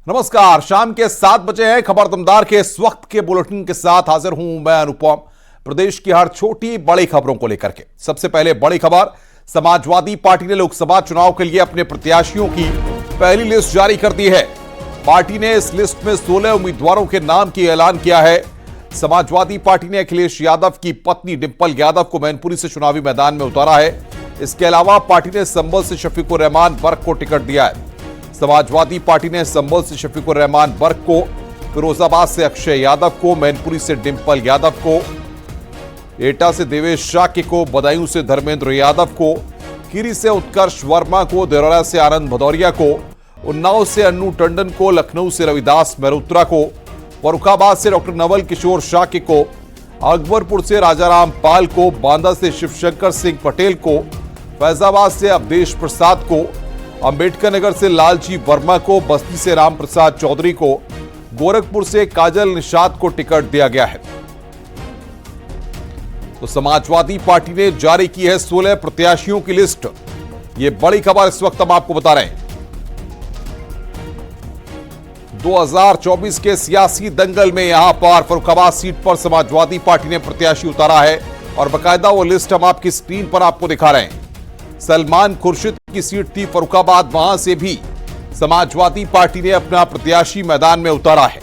नमस्कार, शाम के 7 बजे हैं। खबर दमदार के इस वक्त के बुलेटिन के साथ हाजिर हूं मैं अनुपम। प्रदेश की हर छोटी बड़ी खबरों को लेकर के सबसे पहले बड़ी खबर, समाजवादी पार्टी ने लोकसभा चुनाव के लिए अपने प्रत्याशियों की पहली लिस्ट जारी कर दी है। पार्टी ने इस लिस्ट में 16 उम्मीदवारों के नाम की ऐलान किया है। समाजवादी पार्टी ने अखिलेश यादव की पत्नी डिंपल यादव को मैनपुरी से चुनावी मैदान में उतारा है। इसके अलावा पार्टी ने संभल से शफीकुर रहमान बर्क को टिकट दिया है। समाजवादी पार्टी ने संभल से शफीकुर रहमान बर्क को, फिरोजाबाद से अक्षय यादव को, मैनपुरी से डिंपल यादव को, एटा से देवेश शाक्य को, बदायूं से धर्मेंद्र यादव को, खीरी से उत्कर्ष वर्मा को, देरोला से आनंद भदौरिया को, उन्नाव से अन्नू टंडन को, लखनऊ से रविदास मेहरोत्रा को, फर्रुखाबाद से डॉक्टर नवल किशोर शाक्य को, अकबरपुर से राजाराम पाल को, बांदा से शिवशंकर सिंह पटेल को, फैजाबाद से अवधेश प्रसाद को, अंबेडकर नगर से लालजी वर्मा को, बस्ती से राम प्रसाद चौधरी को, गोरखपुर से काजल निषाद को टिकट दिया गया है। तो समाजवादी पार्टी ने जारी की है 16 प्रत्याशियों की लिस्ट। यह बड़ी खबर इस वक्त हम आपको बता रहे हैं। 2024 के सियासी दंगल में यहां पर फर्रुखाबाद सीट पर समाजवादी पार्टी ने प्रत्याशी उतारा है और बाकायदा वो लिस्ट हम आपकी स्क्रीन पर आपको दिखा रहे हैं। सलमान खुर्शीद की सीट थी फर्रुखाबाद, वहां से भी समाजवादी पार्टी ने अपना प्रत्याशी मैदान में उतारा है।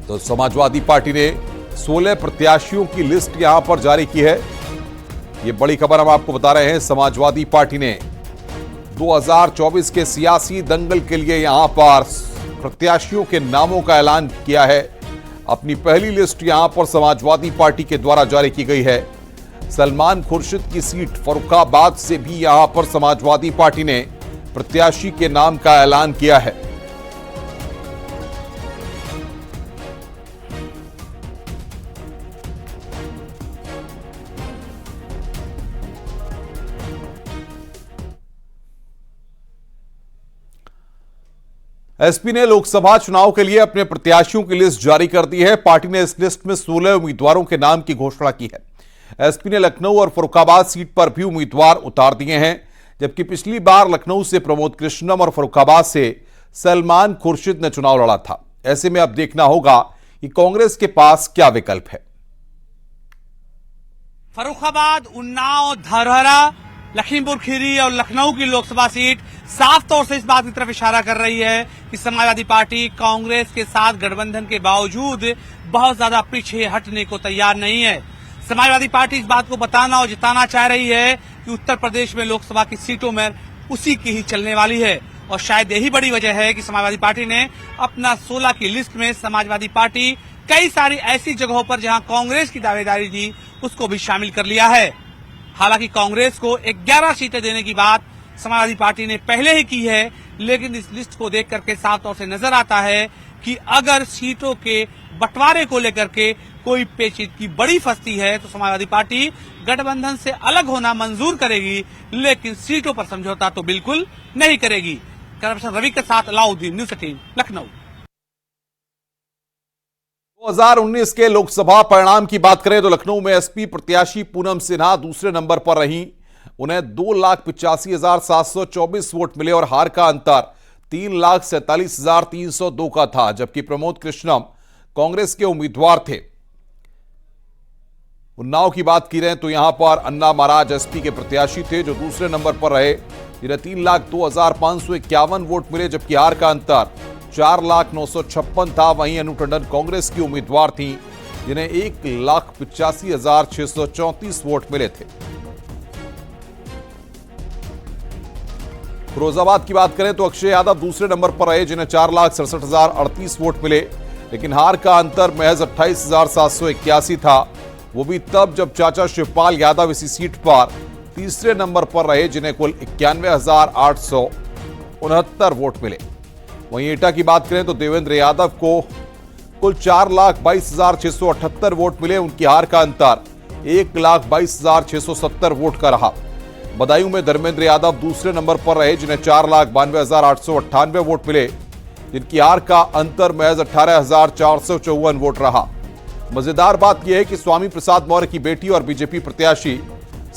तो समाजवादी पार्टी ने 16 प्रत्याशियों की लिस्ट यहां पर जारी की है। यह बड़ी खबर हम आपको बता रहे हैं। समाजवादी पार्टी ने 2024 के सियासी दंगल के लिए यहां पर प्रत्याशियों के नामों का ऐलान किया है। अपनी पहली लिस्ट यहां पर समाजवादी पार्टी के द्वारा जारी की गई है। सलमान खुर्शीद की सीट फर्रुखाबाद से भी यहां पर समाजवादी पार्टी ने प्रत्याशी के नाम का ऐलान किया है। एसपी ने लोकसभा चुनाव के लिए अपने प्रत्याशियों की लिस्ट जारी कर दी है। पार्टी ने इस लिस्ट में 16 उम्मीदवारों के नाम की घोषणा की है। एसपी ने लखनऊ और फर्रुखाबाद सीट पर भी उम्मीदवार उतार दिए हैं, जबकि पिछली बार लखनऊ से प्रमोद कृष्णम और फर्रुखाबाद से सलमान खुर्शीद ने चुनाव लड़ा था। ऐसे में अब देखना होगा कि कांग्रेस के पास क्या विकल्प है। फर्रुखाबाद, उन्नाव, धरहरा, लखीमपुर खीरी और लखनऊ की लोकसभा सीट साफ तौर से इस बात की तरफ इशारा कर रही है कि समाजवादी पार्टी कांग्रेस के साथ गठबंधन के बावजूद बहुत ज्यादा पीछे हटने को तैयार नहीं है। समाजवादी पार्टी इस बात को बताना और जिताना चाह रही है कि उत्तर प्रदेश में लोकसभा की सीटों में उसी की ही चलने वाली है। और शायद यही बड़ी वजह है कि समाजवादी पार्टी ने अपना 16 की लिस्ट में समाजवादी पार्टी कई सारी ऐसी जगहों पर जहां कांग्रेस की दावेदारी थी उसको भी शामिल कर लिया है। हालांकि कांग्रेस को 11 सीटें देने की बात समाजवादी पार्टी ने पहले ही की है, लेकिन इस लिस्ट को देख करके साफ तौर से नजर आता है कि अगर सीटों के बंटवारे को लेकर के कोई पेचीदगी बड़ी फंसती है तो समाजवादी पार्टी गठबंधन से अलग होना मंजूर करेगी, लेकिन सीटों पर समझौता तो बिल्कुल नहीं करेगी। कैमरामैन रवि के साथ अलाउद्दीन, न्यूज़ 18, लखनऊ। 2019 के लोकसभा परिणाम की बात करें तो लखनऊ में एसपी प्रत्याशी पूनम सिन्हा दूसरे नंबर पर रहीं। उन्हें 2,85,724 वोट मिले और हार का अंतर 3,47,302 का था, जबकि प्रमोद कृष्णम कांग्रेस के उम्मीदवार थे। उन्नाव की बात की रहे तो यहां पर अन्ना महाराज एसपी के प्रत्याशी थे जो दूसरे नंबर पर रहे, जिन्हें 3,02,551 वोट मिले, जबकि हार का अंतर 4,09,56 था। वहीं अन्नू टंडन कांग्रेस की उम्मीदवार थी जिन्हें 1,85,634 वोट मिले थे। फिरोजाबाद की बात करें तो अक्षय यादव दूसरे नंबर पर रहे जिन्हें 4,67,038 वोट मिले, लेकिन हार का अंतर महज 28,781 था। वो भी तब जब चाचा शिवपाल यादव इसी सीट पर तीसरे नंबर पर रहे जिन्हें कुल 91,869 वोट मिले। वहीं एटा की बात करें तो देवेंद्र यादव को कुल 4,22,678 वोट मिले। उनकी हार का अंतर 1,22,670 वोट का रहा। बदायूं में धर्मेंद्र यादव दूसरे नंबर पर रहे जिन्हें 4,92,898 वोट मिले, जिनकी हार का अंतर महज 18,454 वोट रहा। मजेदार बात यह है कि स्वामी प्रसाद मौर्य की बेटी और बीजेपी प्रत्याशी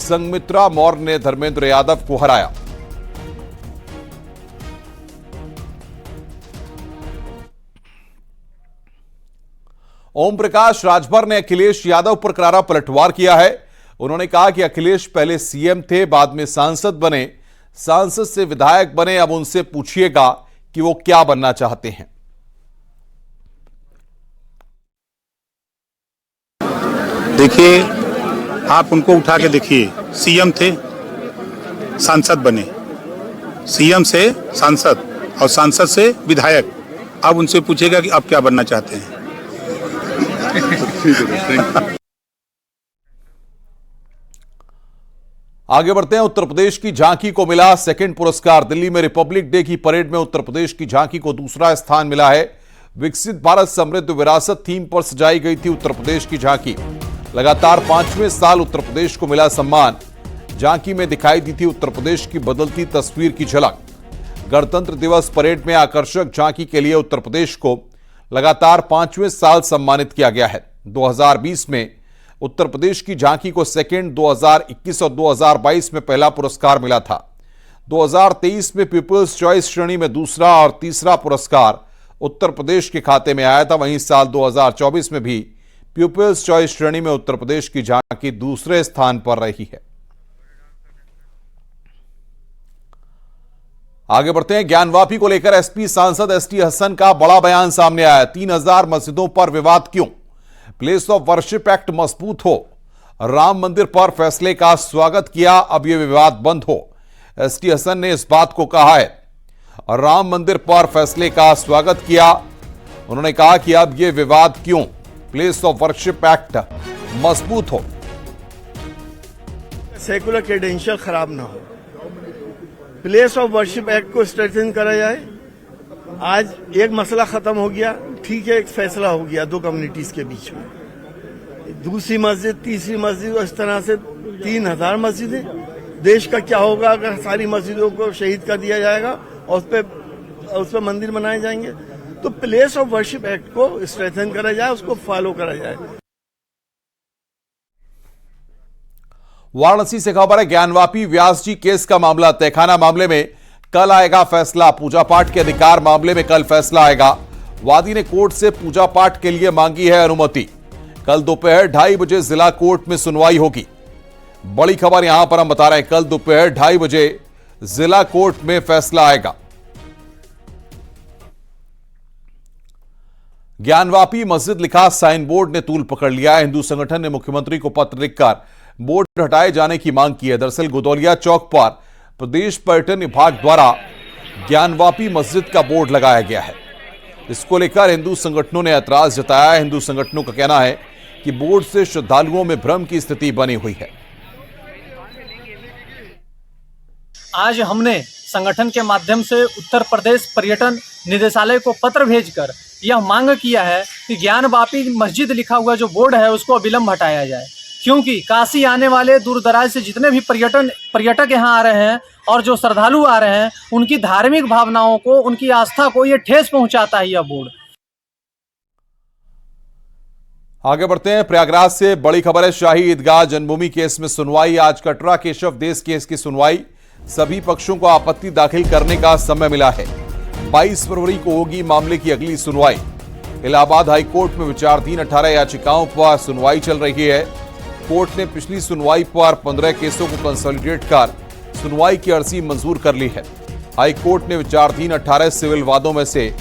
संघमित्रा मौर्य ने धर्मेंद्र यादव को हराया। ओम प्रकाश राजभर ने अखिलेश यादव पर करारा पलटवार किया है। उन्होंने कहा कि अखिलेश पहले सीएम थे, बाद में सांसद बने, सांसद से विधायक बने, अब उनसे पूछिएगा कि वो क्या बनना चाहते हैं। देखिए, आप उनको उठा के देखिए, सीएम थे, सांसद बने, सीएम से सांसद और सांसद से विधायक, अब उनसे पूछेगा कि आप क्या बनना चाहते हैं। आगे बढ़ते हैं। उत्तर प्रदेश की झांकी को मिला सेकंड पुरस्कार। दिल्ली में रिपब्लिक डे की परेड में उत्तर प्रदेश की झांकी को दूसरा स्थान मिला है। विकसित भारत समृद्ध विरासत थीम पर सजाई गई थी उत्तर प्रदेश की झांकी। लगातार 5वें साल उत्तर प्रदेश को मिला सम्मान। झांकी में दिखाई दी थी उत्तर प्रदेश की बदलती तस्वीर की झलक। गणतंत्र दिवस परेड में आकर्षक झांकी के लिए उत्तर प्रदेश को लगातार 5वें साल सम्मानित किया गया है। 2020 में उत्तर प्रदेश की झांकी को सेकंड, 2021 और 2022 में पहला पुरस्कार मिला था। 2023 में पीपल्स चॉइस श्रेणी में दूसरा और तीसरा पुरस्कार उत्तर प्रदेश के खाते में आया था। वहीं साल 2024 में भी पीपल्स चॉइस श्रेणी में उत्तर प्रदेश की झांकी दूसरे स्थान पर रही है। आगे बढ़ते हैं। ज्ञानवापी को लेकर एसपी सांसद एसटी हसन का बड़ा बयान सामने आया। 3000 मस्जिदों पर विवाद क्यों? प्लेस ऑफ वर्शिप एक्ट मजबूत हो। राम मंदिर पर फैसले का स्वागत किया, अब यह विवाद बंद हो। एसटी हसन ने इस बात को कहा है। राम मंदिर पर फैसले का स्वागत किया। उन्होंने कहा कि अब यह विवाद क्यों? प्लेस ऑफ वर्शिप एक्ट मजबूत हो। सेकुलर क्रेडेंशियल खराब ना हो। प्लेस ऑफ वर्शिप एक्ट को स्ट्रेंथन करा जाए। आज एक मसला खत्म हो गया, ठीक है, एक फैसला हो गया दो कम्युनिटीज के बीच में। दूसरी मस्जिद, तीसरी मस्जिद, इस तरह से 3000 मस्जिदें। देश का क्या होगा अगर सारी मस्जिदों को शहीद कर दिया जाएगा और उस पे मंदिर बनाए जाएंगे? तो प्लेस ऑफ वर्शिप एक्ट को स्ट्रेंथन करा जाए, उसको फॉलो करा जाए। वाराणसी से खबर है। ज्ञानवापी व्यास जी केस का मामला तहखाना मामले में कल आएगा फैसला। पूजा पाठ के अधिकार मामले में कल फैसला आएगा। वादी ने कोर्ट से पूजा पाठ के लिए मांगी है अनुमति। कल दोपहर 2:30 बजे जिला कोर्ट में सुनवाई होगी। बड़ी खबर यहां पर हम बता रहे हैं, कल दोपहर 2:30 बजे जिला कोर्ट में फैसला आएगा। ज्ञानवापी मस्जिद लिखा साइन बोर्ड ने तूल पकड़ लिया। हिंदू संगठन ने मुख्यमंत्री को पत्र लिखकर बोर्ड हटाए जाने की मांग की है। दरअसल गोदौलिया चौक पर प्रदेश पर्यटन विभाग द्वारा ज्ञानवापी मस्जिद का बोर्ड लगाया गया है। इसको लेकर हिंदू संगठनों ने ऐतराज जताया है। हिंदू संगठनों का कहना है कि बोर्ड से श्रद्धालुओं में भ्रम की स्थिति बनी हुई है। आज हमने संगठन के माध्यम से उत्तर प्रदेश पर्यटन निदेशालय को पत्र भेजकर यह मांग किया है कि ज्ञानवापी मस्जिद लिखा हुआ जो बोर्ड है उसको अविलंब हटाया जाए, क्योंकि काशी आने वाले दूर दराज से जितने भी पर्यटक यहाँ आ रहे हैं और जो श्रद्धालु आ रहे हैं, उनकी धार्मिक भावनाओं को, उनकी आस्था को ये ठेस पहुंचाता है यह बोर्ड। आगे बढ़ते हैं। प्रयागराज से बड़ी खबर है। शाही ईदगाह जन्मभूमि केस में सुनवाई आज। कटरा केशव देश केस की सुनवाई। सभी पक्षों को आपत्ति दाखिल करने का समय मिला है। 22 फरवरी को होगी मामले की अगली सुनवाई। इलाहाबाद हाई कोर्ट में विचाराधीन 18 याचिकाओं पर सुनवाई चल रही है। कोर्ट ने पिछली सुनवाई पर 15 केसों को कंसोलिडेट कर सुनवाई की अर्जी मंजूर कर ली है। हाई कोर्ट ने विचाराधीन 18 सिविल वादों में से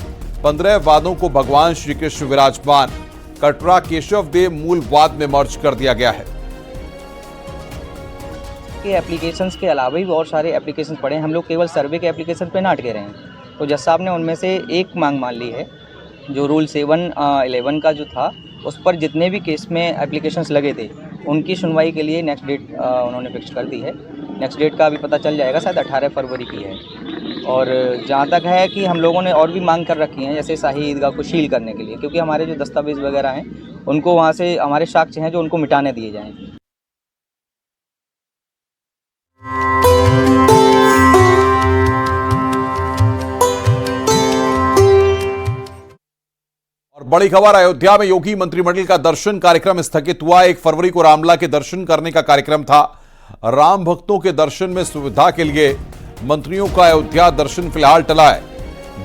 15 वादों को भगवान श्री कृष्ण विराजमान कटरा केशव देव मूल वाद में मर्ज कर दिया गया है। के एप्लीकेशंस के अलावा भी बहुत सारे एप्लीकेशंस पड़े हैं। हम लोग केवल सर्वे के एप्लीकेशन पे ना अटके रहे हैं। तो जज साहब ने उनमें से एक मांग मान ली है, जो रूल 7-11 का जो था, उस पर जितने भी केस में एप्लीकेशंस लगे थे उनकी सुनवाई के लिए नेक्स्ट डेट उन्होंने फिक्स कर दी है। नेक्स्ट डेट का अभी पता चल जाएगा, शायद 18 फरवरी की है। और जहाँ तक है कि हम लोगों ने और भी मांग कर रखी हैं, जैसे शाही ईदगाह को सील करने के लिए, क्योंकि हमारे जो दस्तावेज वगैरह हैं उनको वहाँ से हमारे साक्ष्य हैं जो उनको मिटाने दिए जाएँ। और बड़ी खबर, अयोध्या में योगी मंत्रिमंडल का दर्शन कार्यक्रम स्थगित हुआ। 1 फरवरी को रामलला के दर्शन करने का कार्यक्रम था। राम भक्तों के दर्शन में सुविधा के लिए मंत्रियों का अयोध्या दर्शन फिलहाल टला है।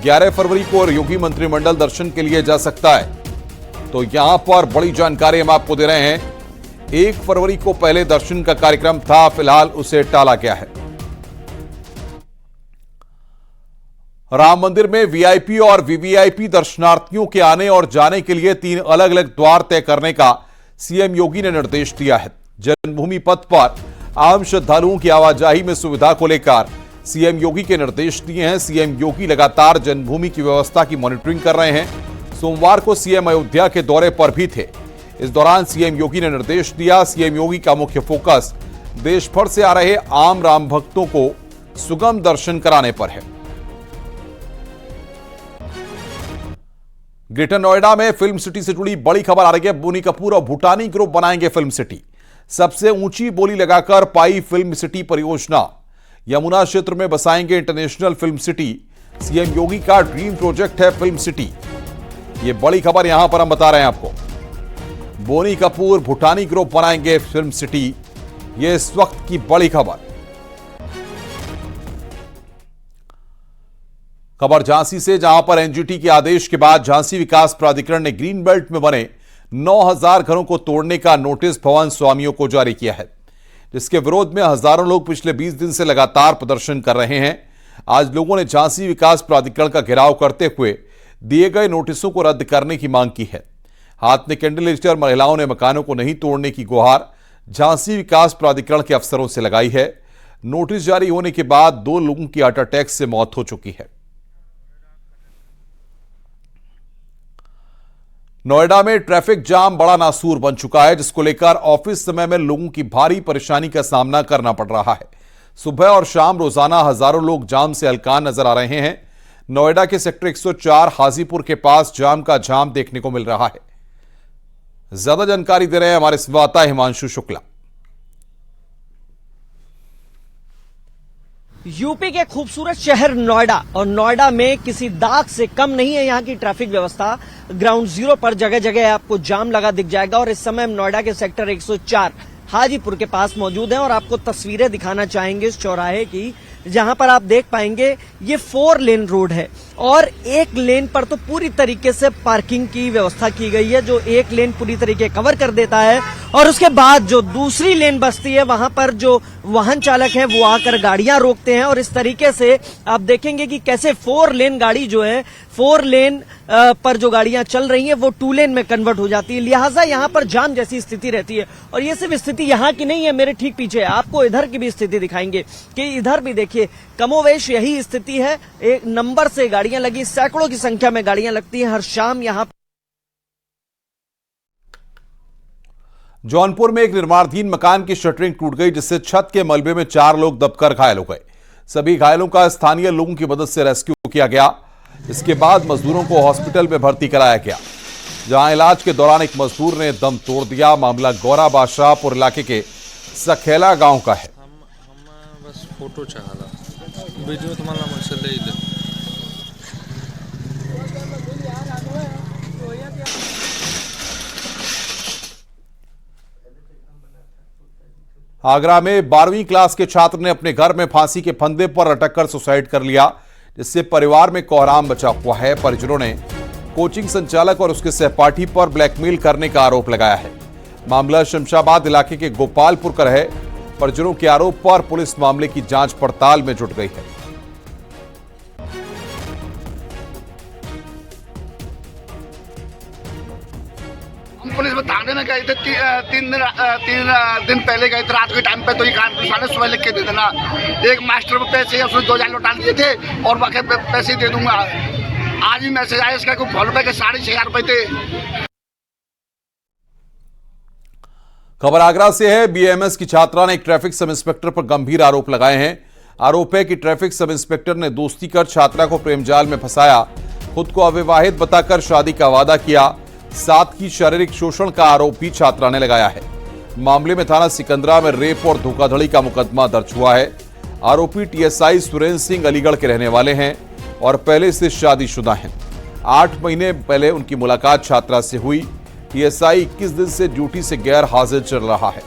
11 फरवरी को योगी मंत्रिमंडल दर्शन के लिए जा सकता है। तो यहां पर बड़ी जानकारी हम आपको दे रहे हैं। 1 फरवरी को पहले दर्शन का कार्यक्रम था, फिलहाल उसे टाला गया है। राम मंदिर में वीआईपी और वीवीआईपी दर्शनार्थियों के आने और जाने के लिए 3 अलग अलग द्वार तय करने का सीएम योगी ने निर्देश दिया है। जन्मभूमि पथ पर आम श्रद्धालुओं की आवाजाही में सुविधा को लेकर सीएम योगी के निर्देश दिए हैं। सीएम योगी लगातार जन्मभूमि की व्यवस्था की मॉनिटरिंग कर रहे हैं। सोमवार को सीएम अयोध्या के दौरे पर भी थे। इस दौरान सीएम योगी ने निर्देश दिया। सीएम योगी का मुख्य फोकस देश भर से आ रहे आम राम भक्तों को सुगम दर्शन कराने पर है। ग्रेटर नोएडा में फिल्म सिटी से जुड़ी बड़ी खबर आ रही है। बोनी कपूर और भूटानी ग्रुप बनाएंगे फिल्म सिटी। सबसे ऊंची बोली लगाकर पाई फिल्म सिटी परियोजना। यमुना क्षेत्र में बसाएंगे इंटरनेशनल फिल्म सिटी। सीएम योगी का ड्रीम प्रोजेक्ट है फिल्म सिटी। ये बड़ी खबर यहां पर हम बता रहे हैं आपको। बोनी कपूर भूटानी ग्रुप बनाएंगे फिल्म सिटी, ये इस वक्त की बड़ी खबर। खबर झांसी से, जहां पर एनजीटी के आदेश के बाद झांसी विकास प्राधिकरण ने ग्रीन बेल्ट में बने 9000 घरों को तोड़ने का नोटिस भवन स्वामियों को जारी किया है, जिसके विरोध में हजारों लोग पिछले 20 दिन से लगातार प्रदर्शन कर रहे हैं। आज लोगों ने झांसी विकास प्राधिकरण का घेराव करते हुए दिए गए नोटिसों को रद्द करने की मांग की है। हाथ में कैंडल लेकर महिलाओं ने मकानों को नहीं तोड़ने की गुहार झांसी विकास प्राधिकरण के अफसरों से लगाई है। नोटिस जारी होने के बाद 2 लोगों की हार्ट अटैक से मौत हो चुकी है। नोएडा में ट्रैफिक जाम बड़ा नासूर बन चुका है, जिसको लेकर ऑफिस समय में लोगों की भारी परेशानी का सामना करना पड़ रहा है। सुबह और शाम रोजाना हजारों लोग जाम से हलकान नजर आ रहे हैं। नोएडा के सेक्टर 104 हाजीपुर के पास जाम का जाम देखने को मिल रहा है। ज्यादा जानकारी दे रहे हैं हमारे संवाददाता हिमांशु शुक्ला। यूपी के खूबसूरत शहर नोएडा, और नोएडा में किसी दाग से कम नहीं है यहाँ की ट्रैफिक व्यवस्था। ग्राउंड जीरो पर जगह जगह आपको जाम लगा दिख जाएगा। और इस समय हम नोएडा के सेक्टर 104 हाजीपुर के पास मौजूद हैं और आपको तस्वीरें दिखाना चाहेंगे इस चौराहे की, जहां पर आप देख पाएंगे ये 4 लेन रोड है और 1 लेन पर तो पूरी तरीके से पार्किंग की व्यवस्था की गई है, जो 1 लेन पूरी तरीके कवर कर देता है। और उसके बाद जो दूसरी लेन बचती है वहां पर जो वाहन चालक है वो आकर गाड़ियां रोकते हैं। और इस तरीके से आप देखेंगे कि कैसे 4 लेन गाड़ी जो है 4 लेन पर जो गाड़ियां चल रही हैं वो 2 लेन में कन्वर्ट हो जाती है। लिहाजा यहां पर जाम जैसी स्थिति रहती है। और ये सिर्फ स्थिति यहां की नहीं है, मेरे ठीक पीछे आपको इधर की भी स्थिति दिखाएंगे कि इधर भी देखिए कमोवेश यही स्थिति है। एक नंबर से गाड़ियां लगी, सैकड़ों की संख्या में गाड़ियां लगती हैं हर शाम यहां। जौनपुर में एक निर्माणाधीन मकान की शटरिंग टूट गई, जिससे छत के मलबे में 4 लोग दबकर घायल हो गए। सभी घायलों का स्थानीय लोगों की मदद से रेस्क्यू किया गया। इसके बाद मजदूरों को हॉस्पिटल में भर्ती कराया गया, जहां इलाज के दौरान एक मजदूर ने दम तोड़ दिया। मामला गौरा बादशाहपुर इलाके के सखेला गांव का है। हम बस फोटो चाहला वीडियो तुम्हाला मसले इले। आगरा में 12वीं क्लास के छात्र ने अपने घर में फांसी के फंदे पर अटककर सुसाइड कर लिया, जिससे परिवार में कोहराम बचा हुआ है। परिजनों ने कोचिंग संचालक और उसके सहपाठी पर ब्लैकमेल करने का आरोप लगाया है। मामला शमशाबाद इलाके के गोपालपुर का है। परिजनों के आरोप पर पुलिस मामले की जांच पड़ताल में जुट गई है। पुलिस में थाने में गए थे 3 दिन पहले गए थे रात के टाइम पे। तो ये कान पुलिस वाले सुबह लिख के दे देना, एक मास्टर को पैसे उसने 2000 लौटा दिए थे और बाकी पैसे दे दूंगा। आज ही मैसेज आया इसका कुछ ₹6 के 6500 रुपए थे। खबर आगरा से है। बीएमएस की छात्रा ने एक ट्रैफिक सब इंस्पेक्टर पर गंभीर आरोप लगाए हैं। आरोप है कि ट्रैफिक सब इंस्पेक्टर ने दोस्ती कर छात्रा को प्रेमजाल में फंसाया, खुद को अविवाहित बताकर शादी का वादा किया, साथ ही शारीरिक शोषण का आरोप भी छात्रा ने लगाया है। मामले में थाना सिकंदरा में रेप और धोखाधड़ी का मुकदमा दर्ज हुआ है। आरोपी टीएसआई सुरेंद्र सिंह अलीगढ़ के रहने वाले हैं और पहले से शादीशुदा हैं। 8 महीने पहले उनकी मुलाकात छात्रा से हुई। टीएसआई 21 दिन से ड्यूटी से गैर हाजिर चल रहा है।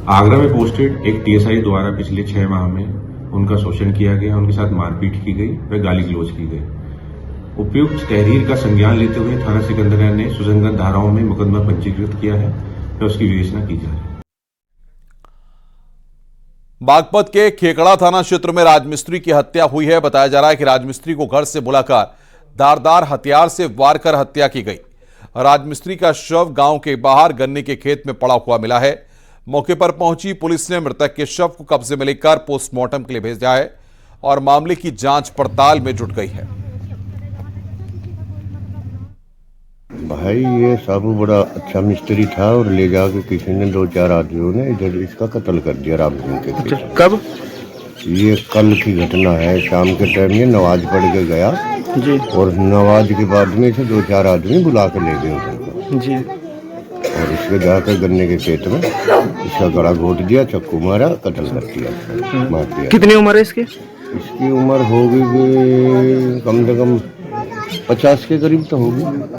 आगरा में पोस्टेड एक टीएसआई द्वारा पिछले 6 माह में उनका शोषण किया गया, उनके साथ मारपीट की गई व गाली गलौज की गई। उपयुक्त तहरीर का संज्ञान लेते हुए थाना सिकंदरा ने सुसंगत धाराओं में मुकदमा पंजीकृत किया है और उसकी विवेचना की जा रही है। बागपत के खेकड़ा थाना क्षेत्र में राजमिस्त्री की हत्या हुई है। बताया जा रहा है कि राजमिस्त्री को घर से बुलाकर धारदार हथियार से वार कर हत्या की गई। राजमिस्त्री का शव गांव के बाहर गन्ने के खेत में पड़ा हुआ मिला है। मौके पर पहुंची पुलिस ने मृतक के शव को कब्जे में लेकर पोस्टमार्टम के लिए भेजा है और मामले की जांच पड़ताल में जुट गई है। भाई ये साबू बड़ा अच्छा मिस्त्री था और ले जाके किसी ने 2-4 आदमियों ने इधर इसका कत्ल कर दिया राम सिंह के पीछे। कब? ये कल की घटना है। शाम के टाइम ये नमाज पढ़ के गया जी, और नमाज के बाद में इसे 2-4 आदमी बुला के ले गए उसको जी, और इसके जाकर गन्ने के खेत में इसका गला घोट दिया, चक्कू मारा, कत्ल कर दिया, मार दिया। कितनी उम्र है इसकी? इसकी उम्र होगी कम से कम 50 के करीब तो होगी।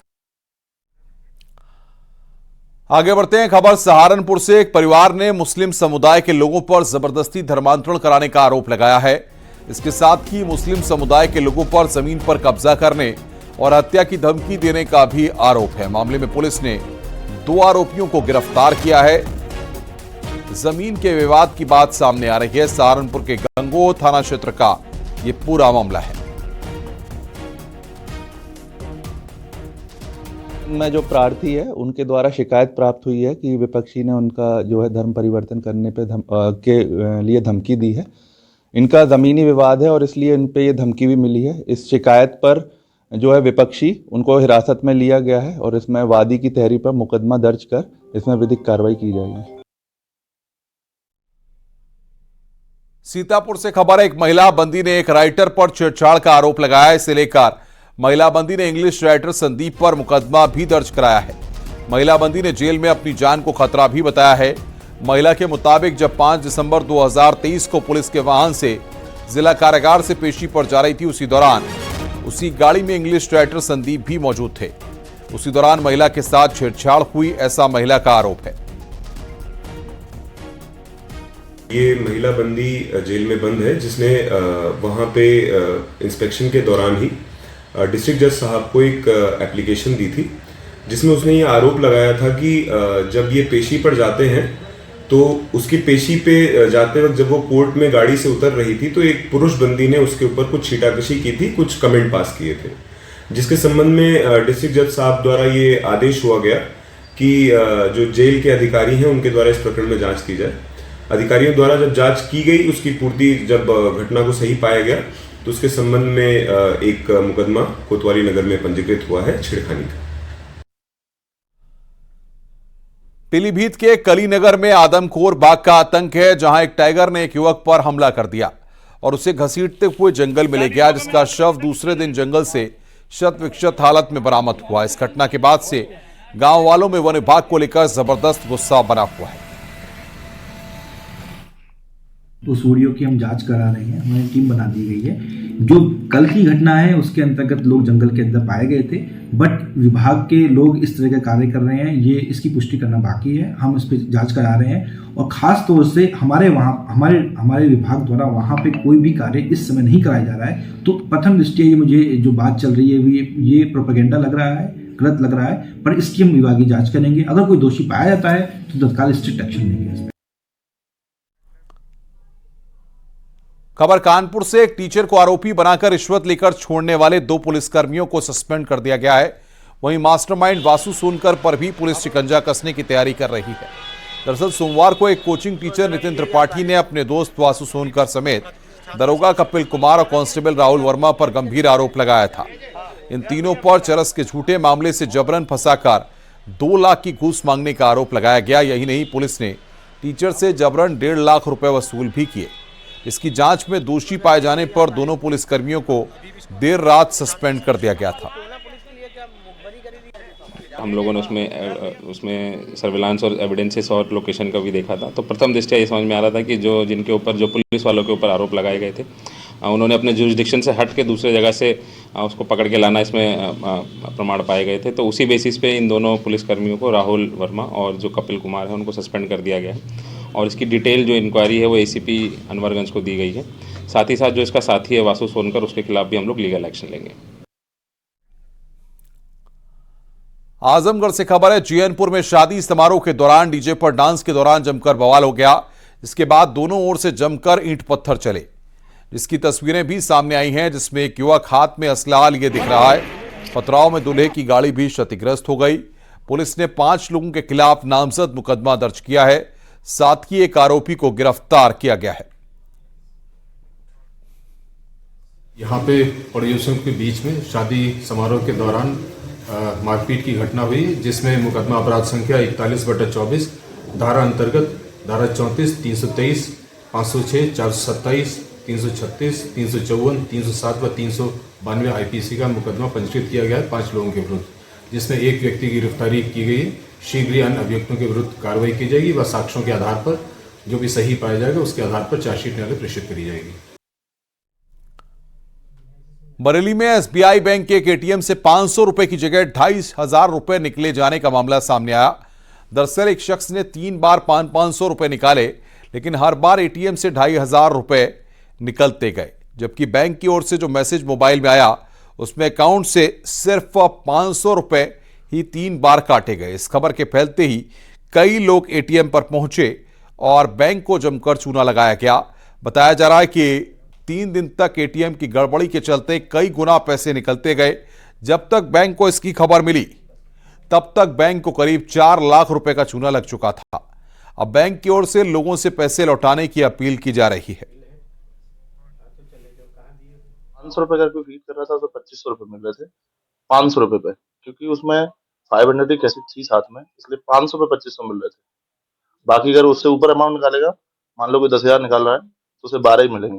आगे बढ़ते हैं। खबर सहारनपुर से। एक परिवार ने मुस्लिम समुदाय के लोगों पर जबरदस्ती धर्मांतरण कराने का आरोप लगाया है। इसके साथ ही मुस्लिम समुदाय के लोगों पर जमीन पर कब्जा करने और हत्या की धमकी देने का भी आरोप है। मामले में पुलिस ने 2 आरोपियों को गिरफ्तार किया है। जमीन के विवाद की बात सामने आ रही है। सहारनपुर के गंगोह थाना क्षेत्र का यह पूरा मामला है। में जो प्रार्थी है उनके द्वारा शिकायत प्राप्त हुई है कि विपक्षी ने उनका जो है धर्म परिवर्तन करने पे के लिए धमकी दी है। इनका ज़मीनी विवाद है और इसलिए इन पे ये धमकी भी मिली है। इस शिकायत पर जो है विपक्षी उनको हिरासत में लिया गया है और इसमें वादी की तहरीर पर मुकदमा दर्ज कर इसमें विधिक कार्रवाई की जाएगी। सीतापुर से खबर है। एक महिला बंदी ने एक राइटर पर छेड़छाड़ का आरोप लगाया है। इसे लेकर महिला बंदी ने इंग्लिश राइटर संदीप पर मुकदमा भी दर्ज कराया है। महिला बंदी ने जेल में अपनी जान को खतरा भी बताया है। महिला के मुताबिक जब 5 दिसंबर 2023 को पुलिस के वाहन से जिला कारागार से पेशी पर जा रही थी, उसी दौरान उसी गाड़ी में इंग्लिश राइटर संदीप भी मौजूद थे। उसी दौरान महिला के साथ छेड़छाड़ हुई, ऐसा महिला का आरोप है। ये महिला बंदी जेल में बंद है, जिसने वहां पे इंस्पेक्शन के दौरान ही डिस्ट्रिक्ट जज साहब को एक एप्लीकेशन दी थी, जिसमें उसने ये आरोप लगाया था कि जब ये पेशी पर जाते हैं तो उसकी पेशी पे जाते वक्त जब वो कोर्ट में गाड़ी से उतर रही थी तो एक पुरुष बंदी ने उसके ऊपर कुछ छीटाकशी की थी, कुछ कमेंट पास किए थे, जिसके संबंध में डिस्ट्रिक्ट जज साहब द्वारा ये आदेश हुआ गया कि जो जेल के अधिकारी हैं उनके द्वारा इस प्रकरण में जांच की जाए। अधिकारियों द्वारा जब जांच की गई, उसकी पूर्ति जब घटना को सही पाया गया तो उसके संबंध में एक मुकदमा कोतवाली नगर में पंजीकृत हुआ है छेड़खानी का। पीलीभीत के कलीनगर में आदमखोर बाघ का आतंक है, जहां एक टाइगर ने एक युवक पर हमला कर दिया और उसे घसीटते हुए जंगल में ले गया, जिसका शव दूसरे दिन जंगल से शत विक्षत हालत में बरामद हुआ। इस घटना के बाद से गांव वालों में वन विभाग को लेकर जबरदस्त गुस्सा बना हुआ है। उस वीडियो की हम जांच करा रहे हैं, हमारी टीम बना दी गई है। जो कल की घटना है उसके अंतर्गत लोग जंगल के अंदर पाए गए थे, बट विभाग के लोग इस तरह के कार्य कर रहे हैं, ये इसकी पुष्टि करना बाकी है। हम इस पर जांच करा रहे हैं और खास तौर से हमारे विभाग द्वारा वहाँ पे कोई भी कार्य इस समय नहीं कराया जा रहा है। तो प्रथम दृष्टया ये मुझे जो बात चल रही है ये प्रोपेगेंडा लग रहा है, गलत लग रहा है, पर इसकी हम विभागीय जाँच करेंगे। अगर कोई दोषी पाया जाता है तो तत्काल स्ट्रिक्ट एक्शन लेंगे। खबर कानपुर से। एक टीचर को आरोपी बनाकर रिश्वत लेकर छोड़ने वाले 2 पुलिसकर्मियों को सस्पेंड कर दिया गया है। वहीं मास्टरमाइंड वासु सोनकर पर भी पुलिस शिकंजा कसने की तैयारी कर रही है। दरअसल सोमवार को एक कोचिंग टीचर नितिन त्रिपाठी ने अपने दोस्त वासु सोनकर समेत दरोगा कपिल कुमार और कांस्टेबल राहुल वर्मा पर गंभीर आरोप लगाया था। इन तीनों पर चरस के झूठे मामले से जबरन फंसाकर 2 लाख की घूस मांगने का आरोप लगाया गया। यही नहीं, पुलिस ने टीचर से जबरन 1.5 लाख रुपए वसूल भी किए। इसकी जांच में दोषी पाए जाने पर दोनों पुलिसकर्मियों को देर रात सस्पेंड कर दिया गया था। हम लोगों ने उसमें सर्विलांस और एविडेंसेस और लोकेशन का भी देखा था, तो प्रथम दृष्टया ये समझ में आ रहा था कि जो पुलिस वालों के ऊपर आरोप लगाए गए थे, उन्होंने अपने जुरिसडिक्शन से हट के दूसरे जगह से उसको पकड़ के लाना इसमें प्रमाण पाए गए थे। तो उसी बेसिस पे इन दोनों पुलिसकर्मियों को, राहुल वर्मा और जो कपिल कुमार है, उनको सस्पेंड कर दिया गया है। और इसकी डिटेल जो इंक्वायरी है वो एसीपी अनवरगंज को दी गई है। साथ ही साथ जो इसका साथी है वासु सोनकर, उसके खिलाफ भी हम लोग लीगल एक्शन लेंगे। आजमगढ़ से खबर है, जीएनपुर में शादी समारोह के दौरान डीजे पर डांस के दौरान जमकर बवाल हो गया। इसके बाद दोनों ओर से जमकर ईंट पत्थर चले, जिसकी तस्वीरें भी सामने आई हैं, जिसमें एक युवक हाथ में असला लिए दिख रहा है। पथराव में दूल्हे की गाड़ी भी क्षतिग्रस्त हो गई। पुलिस ने 5 लोगों के खिलाफ नामजद मुकदमा दर्ज किया है। साथ ही एक आरोपी को गिरफ्तार किया गया है। यहाँ पे पड़ोसियों के बीच में शादी समारोह के दौरान मारपीट की घटना हुई, जिसमें मुकदमा अपराध संख्या 41/24 धारा अंतर्गत धारा 34, 323, 506, 427, 336, 354, 307 व 392 आईपीसी का मुकदमा पंजीकृत किया गया है 5 लोगों के विरुद्ध, जिसमें एक व्यक्ति की गिरफ्तारी की गई है। शीघ्र ही अन्य अभियुक्तों के विरुद्ध कार्रवाई की जाएगी व साक्ष्यों के आधार पर जो भी सही पाया जाएगा उसके आधार पर चार्जशीट न्यायालय प्रेषित करी जाएगी। बरेली में एसबीआई बैंक के एक एटीएम से 500 रुपए की जगह 2500 रुपए निकले जाने का मामला सामने आया। दरअसल एक शख्स ने 3 बार 500 रुपए निकाले, लेकिन हर बार एटीएम से 2500 रुपए निकलते गए, जबकि बैंक की ओर से जो मैसेज मोबाइल में आया उसमें अकाउंट से सिर्फ 500 रुपए ही 3 बार काटे गए। इस खबर के फैलते ही कई लोग एटीएम पर पहुंचे और बैंक को जमकर चूना लगाया गया। बताया जा रहा है कि 3 दिन तक एटीएम की गड़बड़ी के चलते कई गुना पैसे निकलते गए। जब तक बैंक को इसकी खबर मिली तब तक बैंक को करीब 4 लाख रुपए का चूना लग चुका था। अब बैंक की ओर से लोगों से पैसे लौटाने की अपील की जा रही है। 500 रुपए का कोई फीड कर रहा था तो 2500 रुपए मिल रहे थे 500 रुपए पे, क्योंकि उसमें 500 की कैसेट थी साथ में, इसलिए 500 पे 2500 मिल रहे थे। बाकी अगर उससे ऊपर अमाउंट निकालेगा, मान लो कोई 10,000 निकाल रहा है तो उसे 12 ही मिलेंगे।